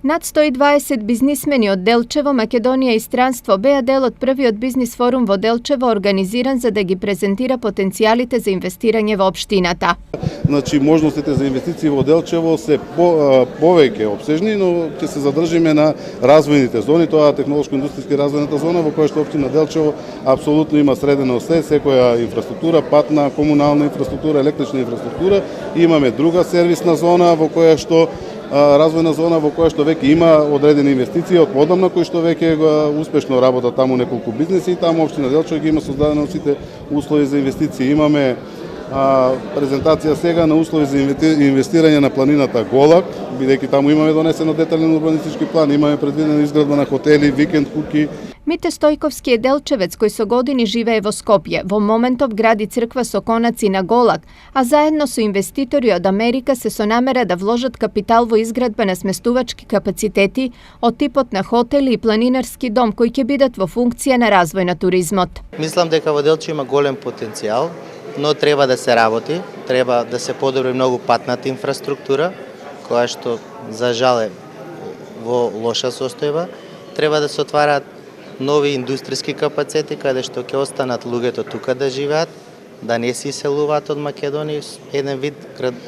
Nad 120 biznismeni od Delčevo, Makedonija i stranstvo bea del od prvi od biznis forum vo Delčevo организиран за да ги презентира потенцијалите за инвестирање во општината. Значи, можностите за инвестиции во Делчево се повеќе обсежни, но ќе се задржиме на развојните зони, тоа е технолошко-индустријска развојната зона во која што општина Делчево апсолутно има средено се, секоја инфраструктура, патна, комунална инфраструктура, електрична инфраструктура. Имаме друга сервисна зона во која што развојна зона во која што веќе има одредени инвестиции од подамна, кои што веќе успешно работат таму неколку бизнеси и таму општина Делчево ги има создадени сите услови за инвестиции. Имаме презентација сега на услови за инвестирање на планината Голак, бидејќи таму имаме донесено детален урбанистички план, имаме предвидена изградба на хотели, викенд куки. Мите Стојковски е Делчевец кој со години живее во Скопје. Во моментов гради црква со конаци на Голак, а заедно со инвеститори од Америка се со намера да вложат капитал во изградба на сместувачки капацитети од типот на хотели и планинарски дом кои ќе бидат во функција на развој на туризмот. Мислам дека во Делчево има голем потенцијал, но треба да се работи, треба да се подобри многу патната инфраструктура, која што за жал е во лоша состојба. Треба да се отвараат нови индустријски капацитети каде што ќе останат луѓето тука да живеат, да не се иселуваат од Македонија, еден вид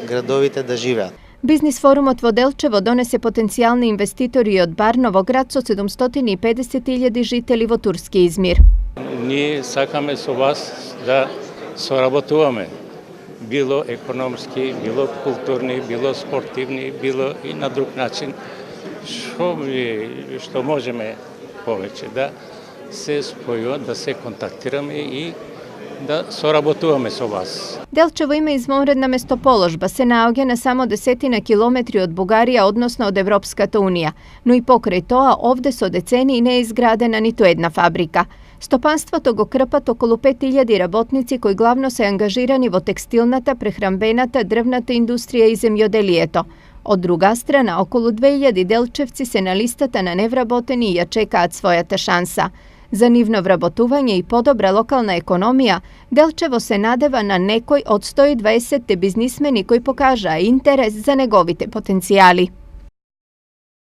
градовите да живеат. Бизнис форумот во Делчево донесе потенцијални инвеститори од Барново, град со 750.000 жители во турски Измир. Ние сакаме со вас да соработуваме, било економски, било културни, било спортивни, било и на друг начин, што можеме повеќе да се спојуваме, да се контактираме и да соработуваме со вас. Делчево има извонредна местоположба, се наоѓа на само 10 километри од Бугарија, односно од Европската унија, но и покрај тоа овде со децении не е изградена ниту една фабрика. Стопанството го крпат околу 5000 работници кои главно се ангажирани во текстилната, прехранбената, дрвната индустрија и земјоделието. Од друга страна, околу 2000 делчевци се на листата на невработени и ја чекаат својата шанса. За нивно вработување и подобра локална економија, Делчево се надева на некој од 120 бизнисмени кои покажаа интерес за неговите потенцијали.